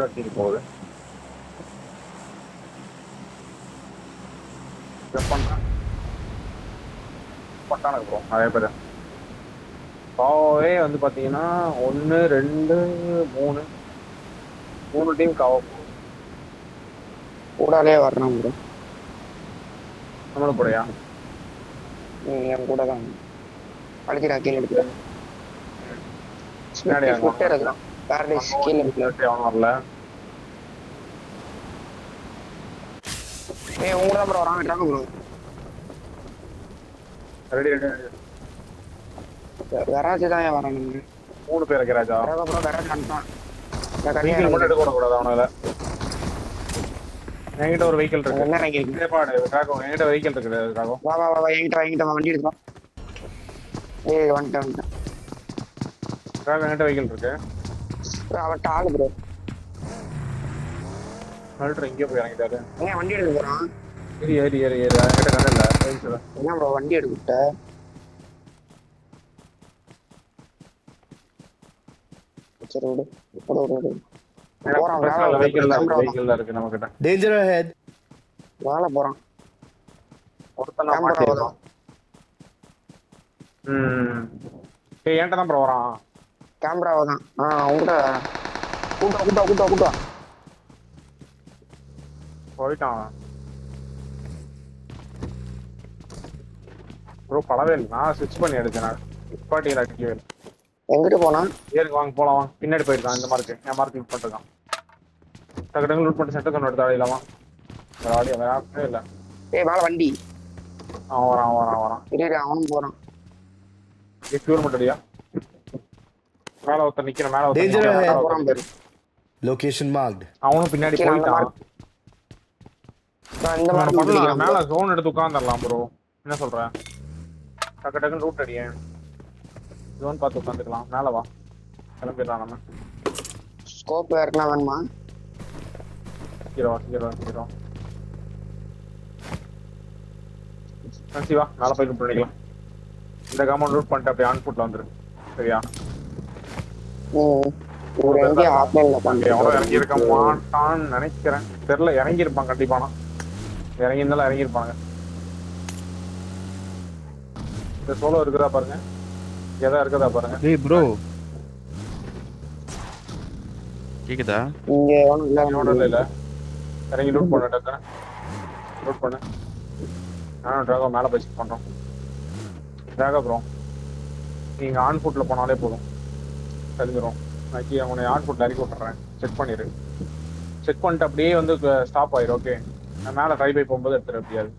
அடிச்சிட்டு போகுது. பட்டானுக்கு ப்ரோ நிறைய பேர். காவே வந்து பாத்தீங்கன்னா 1 2 3 3 டீம் காவ கூடாலே வரணும் ப்ரோ. நம்மளும் கூடயா? என் கூட தான் அடிக்கிறா கீழே எடுக்கிறேன். பின்னாடி இருக்கலாம் பேரடைஸ் கீழே எடுக்கல. அவன் வரல. உங்க தான் ப்ரோ வராங்க track bro. Ready ready ready. Garage தான் ஏன் வரானுங்க? 3 பேர் கராஜா. ட்ராக் ப்ரோ கராஜ் அனுப்பான். வெஹிக்கிள் மட்டும் எடுக்க கூடாது அவனால. என்கிட்ட ஒரு வெஹிக்கிள் இருக்கு. என்ன ரேங்க் இருக்கு? பாடு ட்ராகோ என்கிட்ட வெஹிக்கிள் இருக்கு ட்ராகோ. வா வா வா என்கிட்ட வண்டி எடுக்கலாம். வந்துட்டேன். ட்ராகோ என்கிட்ட வெஹிக்கிள் இருக்கு. அவட்ட ஆளு ப்ரோ. ஹல்ட்ரு இங்கே போய் இறங்கிட்டாரு. ஏன் வண்டி எடுக்க போறான்? ஏறி ஏறி ஏறி ஏறி என்கிட்ட கண்ணு இல்லை. என்ன ப்ரோ வண்டி எடுக்கிட்ட? சரி விடு விடு விடு. வெஹிக்கிள் இருக்கு நம்ம கிட்ட. Danger ahead. வாழ போறான். ஒருத்தன மாட்டிடுவான். ஏய் என்கிட்ட தான் ப்ரோ வரான். கேமராவை தான். உங்கள்கிட்ட கூட்டா போயிட்டான் ப்ரோ. படவே இல்லை. நான் ஸ்விட்ச் பண்ணி எடுத்தேன். நான் நிப்பாட்டியில் அடிக்கவே இல்லை. எங்கிட்ட போனா? ஏருக்கு வாங்க போலாம் வாங்க. பின்னாடி போயிருக்கான். இந்த மார்க்கு என் மார்க் லூட் பண்ணிருக்கான். டக்கு டக்கு லூட் பண்ணிட்டு சென்டர் கண்ணு எடுத்து ஆடிடலாமா? வேற ஆடியா வேற ஆப்ஷனே இல்லை. மேல வண்டி அவன் வரான். இரு அவனும் போறான். ஃபியூர் மட்டும் அடியா. மேல ஒருத்தர் நிக்கிறேன். மேல Danger ஒருத்தர் ahead. போறான் பாரு. Location marked. அவனும் பின்னாடி கீழே அந்த போயிட்டான். இந்த மாதிரி பண்ணலாம். மேல ஜோன் எடுத்து உட்காந்துடலாம் ப்ரோ. என்ன சொல்ற? டக்கு டக்குன்னு ரூட் அடியேன். ஜோன் பார்த்து உட்காந்துக்கலாம். மேல வா கிளம்பிடலாம் நம்ம. ஸ்கோப் யாருக்குனா வேணுமா? சீக்கிரம் சிவா மேல போய் லூட் பண்ணிக்கலாம். இந்த காமௌண்ட் லூட் பண்ணிட்டு அப்படியே ஆன் ஃபுட்ல வந்துரு. சரியா? ஒரு எங்கே ஆப்லைன்ல எவனோ இறங்கி இருக்க மாட்டான்னு நினைக்கிறேன். தெரியல. இறங்கி இருப்பான் கண்டிப்பானா. இறங்கி இருந்தாலும் இறங்கியிருப்பாங்க. இந்த சோலோ இருக்குதா பாருங்க. எதா இருக்குதா பாருங்க. டேய் ப்ரோ கேக்குதா? இங்க ஒண்ணும் இல்ல. இறங்கி லூட் பண்ண டக்குனு லூட் பண்ணு. நானும் ட்ராகோ மேல போய் செக் பண்றோம். ட்ராகோ ப்ரோ நீங்க ஆன் ஃபுட்ல போனாலே போதும். தெரிஞ்சிடும். நான் உன்னை ஆன் ஃபுட்ல இறக்கி விட்டுறேன். செக் பண்ணிடு. செக் பண்ணிட்டு அப்படியே வந்து ஸ்டாப் ஆயிரும். ஓகே நான் மேல ட்ரை பை போகும்போது எடுத்துட முடியாது.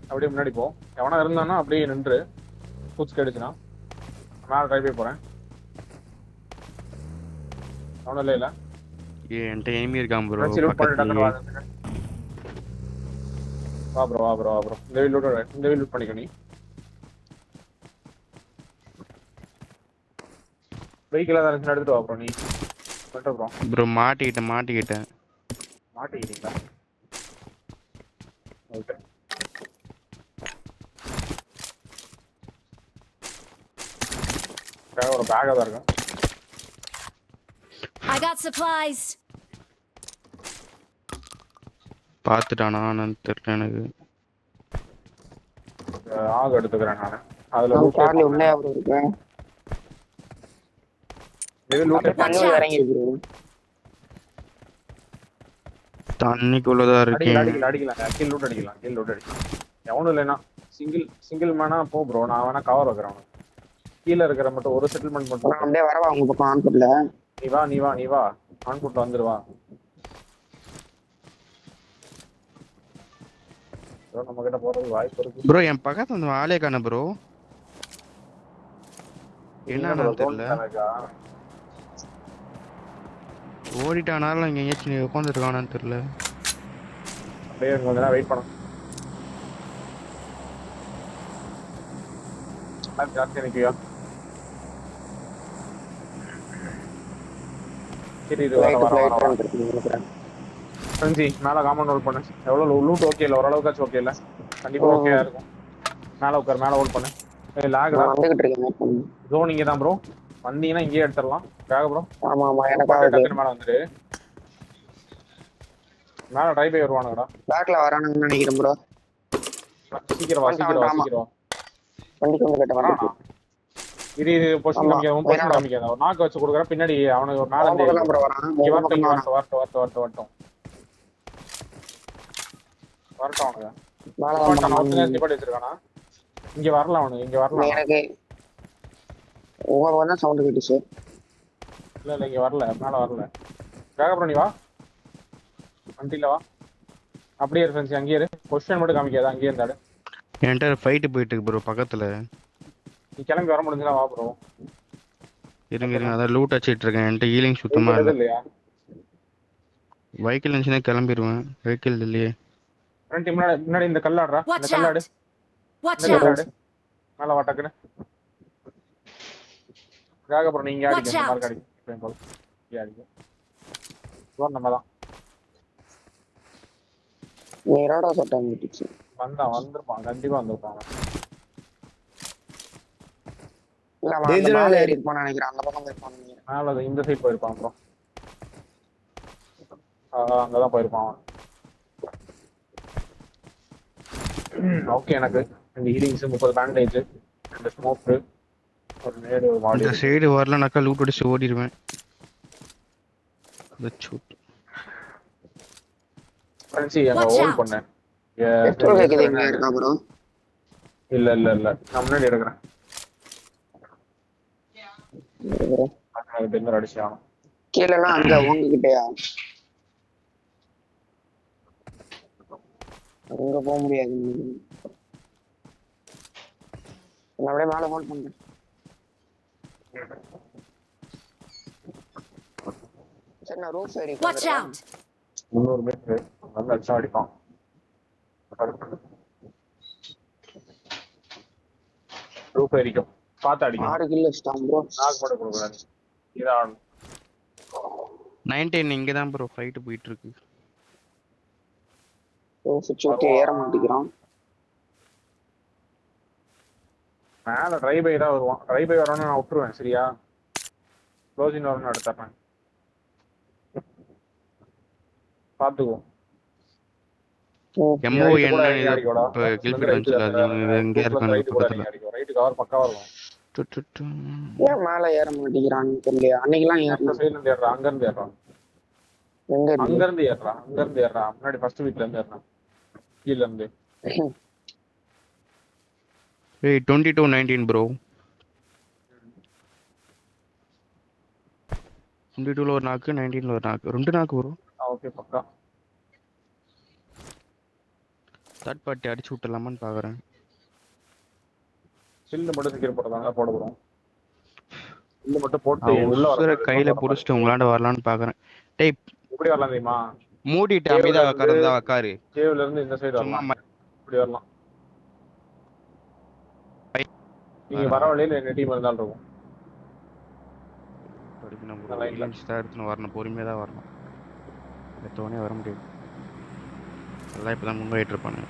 அப்படியே முன்னாடி போ. எவனா இருந்தானா அப்படியே நின்று பூச்சி கடிச்சுனா மேல ட்ரை பை போறேன். அவனும் இல்ல என்கிட்ட எனிமி இருக்கான் ப்ரோ. வா ப்ரோ. இந்த வீல் லூட் பண்ணிக்க. நீ வெஹிக்கிள் தான் எடுத்துட்டு வா ப்ரோ. நீ ப்ரோ ப்ரோ மாட்டிக்கிட்டேன். மாட்டிக்கிட்டீங்களா? ஓகே ஒரு பேக் தான் இருக்கு. I got supplies. பாத்துட்டானா தெரியல எனக்கு. ஆக எடுத்துக்கிறேன் நான். அதுல கார்ல உள்ளே அவரு இருக்கேன். இது லூட் பண்ணி இறங்கி இருக்கு. தண்ணிக்குள்ளதான் இருக்கேன். அடிக்கலாம். கீழ் லூட் அடிக்கலாம். எவனும் இல்லைன்னா சிங்கிள் மேனா போ ப்ரோ. நான் வேணா கவர் வைக்கிறேன். கீழே இருக்கிற மட்டும் ஒரு செட்டில்மெண்ட் மட்டும் அப்படியே வரவா உங்க பக்கம் ஆன்புட்ல? நீ வா ஆன்புட்ல வந்துருவா. நம்ம கிட்ட போறது வாய்ப்பு இருக்கு ப்ரோ. என் பக்கத்துல அந்த ஆளே காண ப்ரோ. என்ன தெரியல. ஓடிட்டானாலும் இங்க எங்கேயாச்சும் உட்காந்துருக்கானான்னு தெரியல. அப்படியே கொஞ்ச நேரம் வெயிட் பண்ண. ஜாஸ்தி நிற்கியா? சரி இது மேல காமன் ஹோல்ட் பண்ணு. எவ்வளவு லூட் ஓகே இல்ல? ஓரளவுக்காச்சும் ஓகே இல்ல? கண்டிப்பா ஓகேயா இருக்கும். மேல ஹோல்ட் பண்ணு. லாக்டா நான் வந்துகிட்டு இருக்கேன். ஜோன் இங்கே தான் ப்ரோ. வந்தீங்கன்னா இங்கேயே எடுத்துடலாம். வேக ப்ரோ. ஆமா ஆமா போட்டு எனக்காவது டக்குன்னு மேலே வந்துரு. மேலே ட்ரை பை வருவானுங்கடா. பேக்ல வரானுன்னு நினைக்கிறேன் ப்ரோ. சீக்கிரம் வா சீக்கிரம் வா சீக்கிரம் வா. வண்டிக்கு வந்து கேட்ட வரானா இது பொசிஷன் ஆமா. காமிக்காத பொசிஷன் காமிக்காத ஒரு நாக்கு வச்சு கொடுக்குறேன் பின்னாடி அவனுக்கு ஒரு மேலே வண்டி தான் ப்ரோ வரான். இங்கே வரட்டும் இங்கே வரட்டும் வரட்டும் வரட்டும் வரட்டும் வரட்டும் வரட்டும் அவனுங்க மேல நிப்பாட்டி வச்சிருக்கானா இங்க வரல அவனுக்கு இங்க வரல எனக்கு ஓவர் தான் சவுண்ட் கேட்டுச்சு. இல்ல இல்ல இங்க வரல மேல வரல. வேகப்புறம் நீ வா வண்டியில வா அப்படியே இரு ஃப்ரெண்ட்ஸ் அங்கேயே இரு. பொசிஷன் மட்டும் காமிக்காத அங்கேயே இருந்தாடு. என்கிட்ட ஃபைட்டு போயிட்டு இருக்கு ப்ரோ பக்கத்துல. நீ கிளம்பி வர முடிஞ்சா வா ப்ரோ. இருங்க அதான் லூட் அடிச்சிட்டு இருக்கேன். என்கிட்ட ஹீலிங் சுத்தமா இல்லை. இல்லையா வெஹிக்கிள் இருந்துச்சுன்னா கிளம்பிடுவேன். வெஹிக்கிள் இல்லையே. ஃப்ரெண்ட் முன்னாடி இந்த கல்லாடுறா இந்த கல்லாடு இந்த கல்லாடு மேல வா டக்குன்னு. வேகப்புறம் நீங்க அடிக்க மார்க் அடிக்க போல இங்கே அடிக்க நம்ம தான் நேராடா சட்டம் கேட்டுச்சு. வந்திருப்பான் கண்டிப்பா வந்திருப்பான். இல்ல அவன் மேல ஏறி இருப்பான்னு நினைக்கிறேன். அந்த பக்கம் போயிருப்பான்னு நினைக்கிறேன். மேல இந்த சைடு போயிருப்பான் ப்ரோ. அங்கதான் போயிருப்பான் அவன். ஓகே எனக்கு இந்த ஹீலிங்ஸ் 30 பேண்டேஜ் இந்த ஸ்மோக் ஒரு நேடு ஒரு மாடி. இந்த சைடு வரலனாக்கா லூட் அடிச்சு ஓடிடுவேன். ஃப்ரெண்ட்ஸ் எங்க ஹோல்ட் பண்ணேன். பெட்ரோல் கேக்குது எங்க இருக்கா ப்ரோ? இல்ல இல்ல இல்ல நான் முன்னாடி எடுக்கிறேன். அது டென்னர் அடிச்சான். கீழலாம் அங்க உங்ககிட்டயா? அங்க போக முடியாது. நான் அப்படியே மேல ஹோல்ட் பண்றேன். சரி நான் ரூஃப் ஏறி Watch out! 300 மீட்டர் நல்லா அடிச்சா அடிப்பான். ரூஃப் ஏறிக்கும் பார்த்து அடிக்கும். 6 கிலோ ஸ்டாம் ப்ரோ. நாக் போட கொடுக்குறாரு. இதான் 19 இங்க தான் ப்ரோ ஃபைட் போயிட்டு இருக்கு. சுத்தி ஏற மாட்டேங்கிறான். மேல ட்ரை பை தான் வருவான். ட்ரை பை வரணும்னு நான் விட்டுருவேன் சரியா. க்ளோசிங் வரணும்னு எடுத்துறேன். பாத்துக்குவோம். எம்ஓ என்ன கில் பிட் சொல்லாதீங்க. எங்க இருக்கானே பக்கத்துல. ரைட் கவர் பக்காவா இருக்கும். ஏன் மேல ஏற மாட்டேங்கிறான்னு தெரியல. அன்னைக்குலாம் அந்த சைடுல இருந்து ஏறா அங்க இருந்து ஏறா. எங்க அங்க இருந்து ஏறா முன்னாடி ஃபர்ஸ்ட் வீட்ல இருந்து ஏறா. கீழ இருந்து. ஏய் 22-19 ப்ரோ. 22ல ஒரு நாக்கு 19ல ஒரு நாக்கு. ரெண்டு நாக்கு ப்ரோ. ஓகே பக்கா. தேர்ட் பார்ட்டி அடிச்சு விட்டலாமான்னு பாக்குறேன். சில்லு மட்டும் சீக்கிரம் போட்டதாங்க போட போறோம். சில்லு மட்டும் போட்டு உள்ள உள்ள வர கையில புடிச்சிட்டு உங்களாண்ட வரலான்னு பாக்குறேன். டேய் எப்படி வரலாம் தெரியுமா? மூடிட்டு அமைதியா உட்காருந்தா உட்காரு. கேவ்ல இருந்து இந்த சைடு வரலாம். இப்படி வரலாம். நீங்க வர வழியில என்ன டீம் இருந்தாலும் இருக்கும். எடுத்துன்னு வரணும். பொறுமையா தான் வரணும். எத்தவனே வர முடியாது. எல்லாம் இப்பதான் முன்னாடி இருப்பானுங்க.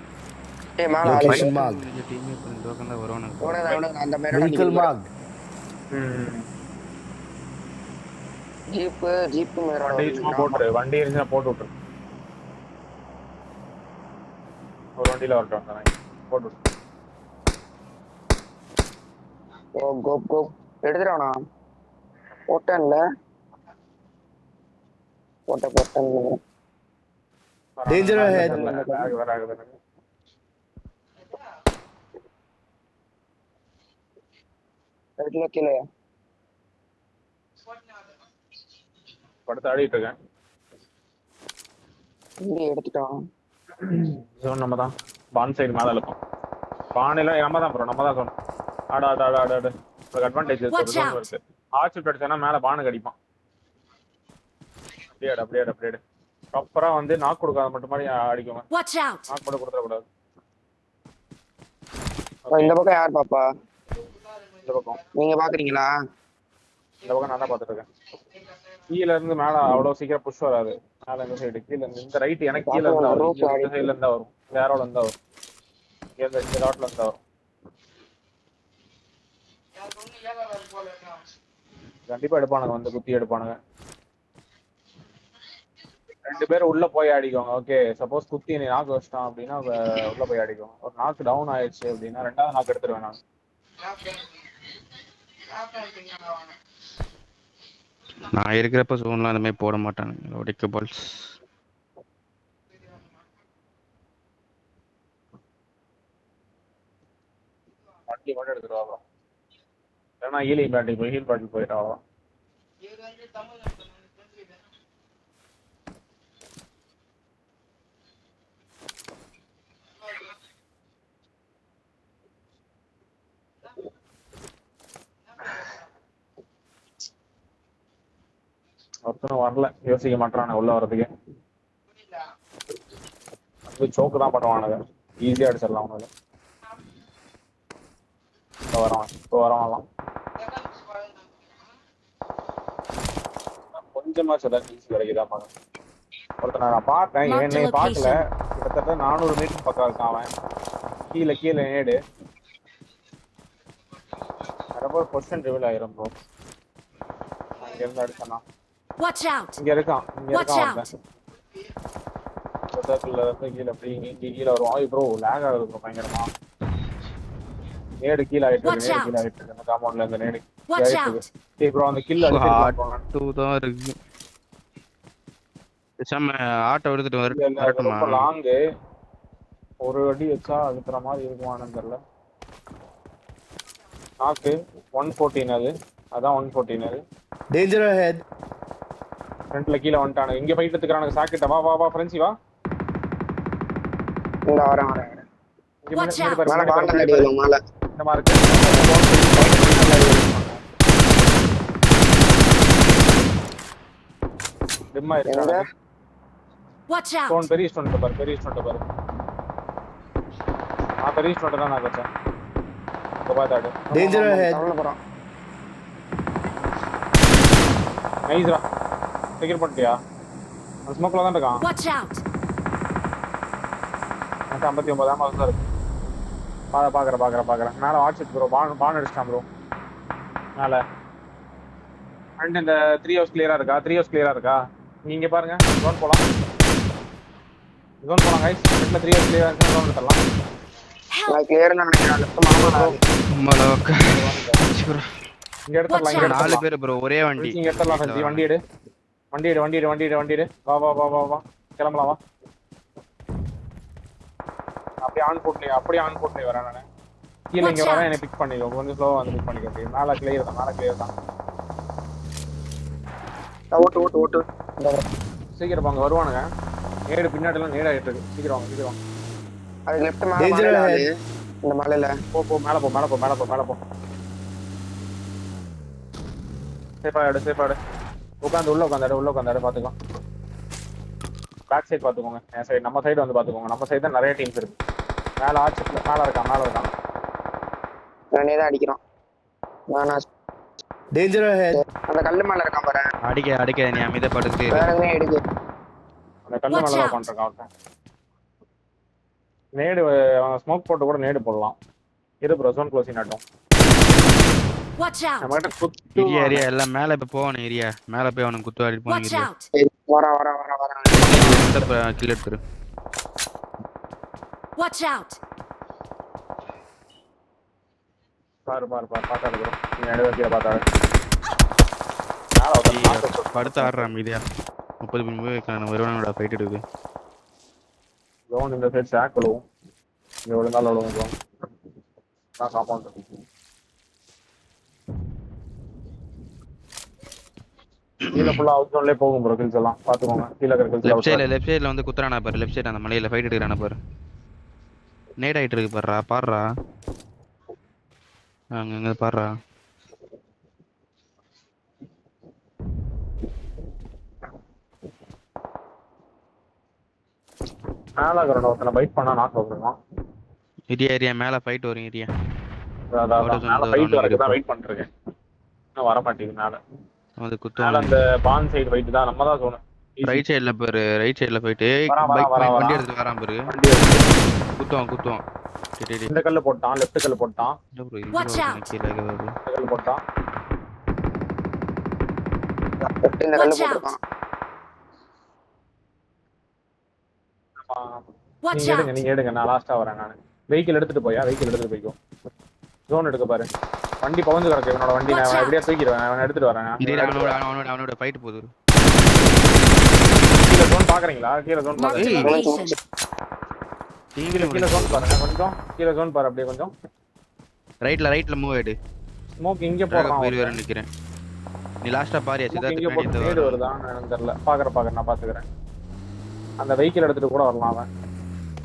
ஏய் மேல Location marked. டீமே இப்ப இந்த பக்கம் தான் வருவானுங்க. ஓட அந்த மேல Vehicle marked. ஜீப் மேல வண்டி சும்மா போட்டுரு. வண்டி இருந்துச்சுன்னா போட்டு விட்டுரு. ஒரு வண்டியில வரட்டும் போட்டு விட்டு. ஓ கோ எடுத்துறானா? போட்டன்ல போட்டேன். Danger ahead. வராகுது. ரெட்ல கீழே படுத்து ஆடிட்டு இருக்கேன். இங்க எடுத்துட்டான். ஜோன் நம்ம தான். பான் சைடு மேல இருக்கும். பானையில நம்ம தான் ப்ரோ. நம்ம தான் சொன்னோம். ஆடா ஒரு அட்வான்டேஜ் இருக்கு. ஆர்ச் அடிச்சானா மேல பானுக்கு அடிப்பான். அப்படியே ப்ராப்பரா வந்து நாக் கொடுக்காத மட்டும் மாதிரி அடிக்குங்க. நாக் கூட கொடுத்துட கூடாது. இந்த பக்கம் யார் பாப்பா? இந்த பக்கம் நீங்க பாக்குறீங்களா? இந்த பக்கம் நான் தான் பாத்துட்டு இருக்கேன். கீழ இருந்து மேல அவ்வளவு சீக்கிரம் புஷ் வராது. மேல இந்த சைடு கீழ இருந்து இந்த ரைட் எனக்கு கீழ இருந்தா வரும். இந்த சைடுல இருந்தா வரும். வேரோல இருந்தா வரும். இந்த டாட்ல இருந்தா வரும். கண்டிப்பா எடுப்பானுங்க, வந்து குத்தி எடுப்பானுங்க. 2 பேரும் உள்ள போய் ஆடிக்கோங்க. ஓகே, சப்போஸ் குத்தி நீ நாக்கு வச்சிட்டான் அப்படின்னா உள்ள போய் ஆடிக்கோங்க. ஒரு நாக்கு டவுன் ஆயிடுச்சு அப்படின்னா 2வது நாக்கு எடுத்துருவேன் நான். நான் இருக்கிறப்ப ஜோன்லாம் அந்த மாதிரி போட மாட்டானுங்க. ஒடிக்க பால்ஸ் வண்டி மட்டும் எடுத்துட்டு வரோம். ஏன்னா ஹீலிங் பேட்டில் போய் ஹீல் பேட்டில் போயிட்டு ஆகும். ஒருத்தனும் வரல, யோசிக்க மாட்டானு உள்ள வர்றதுக்கு. சோக்கு தான் பண்ணுவானுங்க, ஈஸியா அடிச்சிடலாம் அவனுக்கு. இப்போ வரலாம் கொஞ்சமா சில ஈஸி கிடைக்குதான் பாருங்க. ஒருத்தனை நான் பார்த்தேன், என்னை பார்க்கல. கிட்டத்தட்ட 400 மீட்டர் பக்கம் இருக்கான் அவன். கீழே கீழே நேடு ரொம்ப பொசிஷன் ரிவீல் ஆயிரும் ப்ரோ. அங்க இருந்து அடிச்சானா இங்க இருக்கான் அவன். சர்க்கிள்ல இருந்து கீழே அப்படி இங்க கீழே வருவான். ப்ரோ லேக் ஆகுது ப்ரோ பயங்கரமா. நேடு கீழே ஆயிட்டு இருக்கு அந்த காம்பவுண்ட்ல இருந்து நேடு ஆயிட்டு ப்ரோ. அந்த கில் தான் இருக்கு. ஆட்டோ எடுத்துட்டு வரட்டுமா? ரொம்ப லாங்கு, ஒரு அடி வச்சா அழுத்துற மாதிரி இருக்குமான்னு தெரியல. நாக்கு 114 அது, அதான் 114 அது. Danger ahead. ஃப்ரண்ட்ல கீழே வந்துட்டானு. இங்க ஃபைட் எடுத்துக்கறானுங்க. சாக்கிட்ட வா வா வா ஃப்ரெண்ட்ஸி வா. இந்த வரேன் இங்க மேல மேல இந்த மாதிரி இருக்கு. டிம்மா இருக்கு. Watch out. ஸ்டோன் பெரிய ஸ்டோன் பாரு, பெரிய ஸ்டோன் பாரு. பெரிய ஸ்டோன் தான் நான் வச்சேன். பாத்தாடு. Danger ahead. போறோம். நைஸ்ரா. செக்யூர் பண்ணிட்டியா? அந்த ஸ்மோக்ல தான் இருக்கான். Watch out. எனக்கு 59 ஆமா இருக்கு. பாக்குறேன். மேல வாட்ச் ப்ரோ. பான் அடிச்சிட்டான் ப்ரோ. மேல. அண்ட் இந்த 3 ஹவுஸ் கிளியரா இருக்கா? நீங்க பாருங்க. ஜோன் போலாம் गाइस. ரெண்டுல 3 ஹவுஸ் கிளியரா இருக்கு. ஜோன் எடுத்துறலாம். நான் கிளியர்னு நினைக்கிறேன். லெஃப்ட் மலோக்க இங்க எடுத்துறலாம். இங்க 4 பேர் ப்ரோ, ஒரே வண்டி. இங்க எடுத்துறலாம். வண்டி எடு. வா. கிளம்பலாம் வா. அப்படியே ஆன் போட்லயே வரேன் நானு. கீழ இங்க வரேன், என்ன பிக் பண்ணிக்கோ. கொஞ்சம் ஸ்லோவா வந்து பிக் பண்ணிக்கோ. மேல கிளியர் தான். ஓட்டு. சீக்கிரம் வாங்க, வருவானுங்க. நேடு பின்னாடி எல்லாம் நேடு ஆயிட்டு இருக்கு. சீக்கிரம் வாங்க. அது லெஃப்ட் மேல இந்த மலையில போ. மேல போ. சேஃபா எடு. உள்ள உட்காந்து பாத்துக்கலாம். பேக் சைடு பாத்துக்கோங்க. என் சைடு, நம்ம சைடு வந்து பாத்துக்கோங்க. நம்ம சைடு தான் நிறைய டீம்ஸ் இருக்கு. மேல இருக்கான். நானே தான் அடிக்கிறோம். Danger ahead. அந்த கல்லு மேல இருக்கான் பாரு. அடிக்க நீ அமைதியா படுத்து இரு. வேற எதுவும் எடுக்கு. அந்த கல்லு மேல தான் உட்கார்ந்திருக்கான். நேடு ஸ்மோக் போட்டு கூட நேடு போடலாம். இரு ப்ரோ, ஜோன் க்ளோசிங் ஆட்டும். Watch out. நம்மகிட்ட குத்து ஏரியா எல்லாம் மேல இப்ப போவானே. ஏரியா மேல போய் அவனுக்கு குத்து ஆடி Watch போனீங்க. out. வர கில் எடுத்துரு. Watch out. பாரு பாத்தாடு ப்ரோ. நீ எடுவ கீழ பாத்தாடு. படுத்து ஆடுறான் மீதியா. 30 நிமிஷம் வருவானோட ஃபைட் எடுக்குது. ஜோன் இந்த சைடு ஸ்டாக் விழுவும். இங்க விழுந்தாலும் விழுவும். நான் காம்பவுண்ட் கீழ ஃபுல்லா அவுட் ஜோன்லயே போகும் ப்ரோ. கில்ஸ் எல்லாம் பாத்துக்கோங்க. கீழ இருக்க கில்ஸ் லெஃப்ட் சைடுல வந்து குத்துறானா பாரு. லெஃப்ட் சைடு அந்த மலையில ஃபைட் எடுக்கறானா பாரு. நேட் ஆயிட்டு இருக்கு பாருடா. அங்க பாருடா. மேல கிரவுண்ட் ஒருத்தனை பைட் பண்ணா நாக் வந்துருவான். ஏரியா மேல ஃபைட் வரும் ஏரியா. மேல ஃபைட் வரக்கு தான் வெயிட் பண்ணிட்டு இருக்கேன். இன்னும் வர மாட்டேங்குது மேல. அது குத்துவாங்க. மேல அந்த பான் சைடு ஃபைட் தான். நம்ம தான் சோனு. ரைட் சைடுல பாரு. ரைட் சைடுல ஃபைட். வண்டி எடுத்து வரான் பாரு. குத்துவான். இந்த கல்ல போட்டான். லெஃப்ட் கல்ல போட்டான். Watch out. கல்ல போட்டான். இந்த கல்லு Watch out! போட்டுருக்கான். Watch நீங்க எடுங்க out! நீங்க எடுங்க நான் லாஸ்டா வரேன் நான் வெஹிக்கிள் எடுத்துட்டு போய்க்கோ ஜோன் எடுக்க பாரு வண்டி பவந்து கிடக்கு இவனோட வண்டி Watch நான் out. எப்படியா தூக்கிடுவேன் அவன் எடுத்துட்டு வரேன் இரு அவனோட ஃபைட் போகுது கீழே ஜோன் பாக்குறீங்களா கீழே ஜோன் Marked a பாக்குறீங்களா location. கீழே ஜோன் பாருங்க கொஞ்சம் கீழே ஜோன் பாரு அப்படியே கொஞ்சம் ரைட்ல மூவ் ஆயிடு ஸ்மோக் இங்க போயிரு போடுறான் வேற நிக்கிறேன் நீ லாஸ்டா பாரியா smoke சித்தார்த்த இங்க பின்னாடி போட்டு இந்த நேடு வருதான்னு எனக்கு தெரியல பாக்குறேன் நான் பாத்துக்கிறேன் அந்த வெஹிக்கிள் எடுத்துட்டு கூட வரலாம் அவன்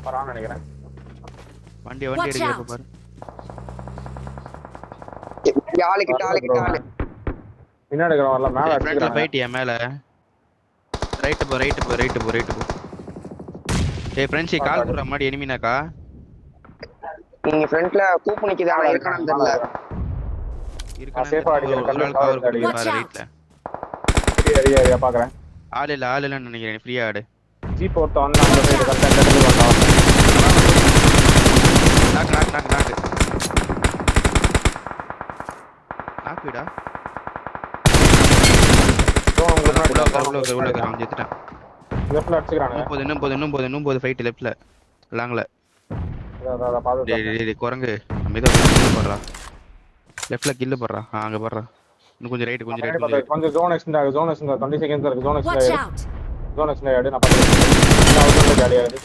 வரான்னு நினைக்கிறேன் வண்டி Watch எடுக்க out. பாரு கிட்ட ஆளு. பின்னாடி இருக்கிறவன் வரல மேல ஃப்ரண்ட்ல அடிச்சுக்கிறாங்க ஃபைட் ஏன் மேல ரைட் போ ஏய் ஃப்ரெண்ட்ஸ் கால் குடுற மாதிரி எனிமினாக்கா நீங்க ஃப்ரண்ட்ல கூப்பு நிக்குது ஆனா இருக்கானு தெரியல. இருக்கா safe-ஆ அடிக்கிறேன். ஒரு ஆள் கவர் கொடுங்க Watch பாரு out. ரைட்ல ஏரியா பாக்குறேன் ஆள் இல்லன்னு நினைக்கிறேன் ஃப்ரீயா ஆடு ஜீப் ஒருத்த வந்து அந்த சைடு கரெக்டா இந்த இடத்துல வந்தான் நாக் விடா ஜோன் உங்களுக்கு உள்ள அவன் ஜெத்துட்டான் லெஃப்ட்ல அடிச்சுக்கிறானுங்க இன்னும் போது ஃபைட் லெஃப்ட்ல லாங்ல அத பாத்து டேய் குரங்கு நம்ம இத போடுறா லெஃப்ட்ல கில் போடுறா அங்க போடுறா இன்னும் கொஞ்சம் ரைட் கொஞ்சம் ஜோன் எக்ஸ்டெண்ட் ஆகுது ஜோன் எக்ஸ்டெண்ட் 20 செகண்ட்ஸ் இருக்கு zone Watch extend out! Zone extend ஆயிடு நான் பாத்துக்கிறேன் காலி ஆகுது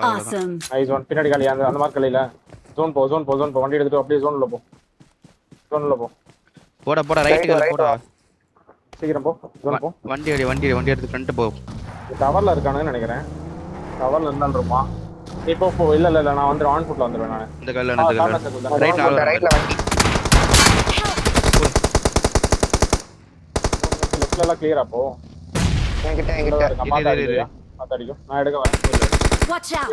Awesome! நைஸ் ஒன் பின்னாடி காலி அந்த மார்க் கலையில ஜோன் போ வண்டி எடுத்துட்டு அப்படியே ஜோன்ல போ போடா ரைட்டுக்கு போடா சீக்கிரம் போ ஜோன் போ வண்டி எடுத்து ஃப்ரண்ட் போ டவர்ல இருக்கானுன்னு நினைக்கிறேன் டவர்ல இருந்தாலும் இருப்பான் இப்போ இல்ல நான் வந்து ஆன் ஃபுட்ல வந்துருவேன் நான் இந்த கல்ல ரைட்ல வண்டி. லெஃப்ட்ல எல்லாம் கிளியரா போ என்கிட்ட பாத்தடிக்கும் நான் எடுக்க வரேன் Watch out!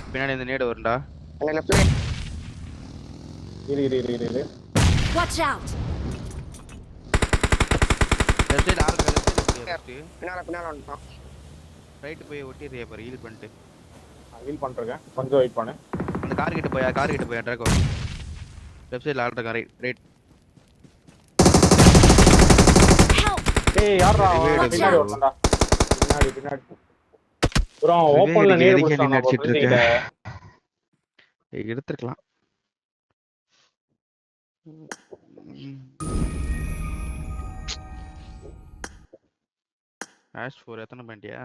பின்னாடி இந்த நேடு வரும்டா எங்க லெஃப்ட்ல இரு Watch out! லெஃப்ட் சைடு ஆறு பின்னால வந்துட்டான். ரைட் போய் ஒட்டிறியா பாரு ஹீல் பண்ணிட்டு ஹீல் பண்றேன் கொஞ்சம் வெயிட் பண்ணு அந்த கார் கிட்ட போய் ட்ராக் லெஃப்ட் சைடுல ஆள் இருக்கா ரைட் Help! ஏய் யாரா Revive பின்னாடி out. வரடா பின்னாடி bro ஓபன்ல நேரா எதுக்கு நீ புடிச்சான் அடிச்சிட்டு இருக்க எடுத்துக்கலாம் ஆஷ் 4 எத்தனை பாயிண்டியா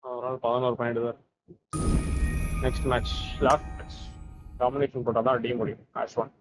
அவரால் 11 பாயிண்ட் தான் next match last match domination போட்டா தான் டீம் முடியும் ஆஷ் 1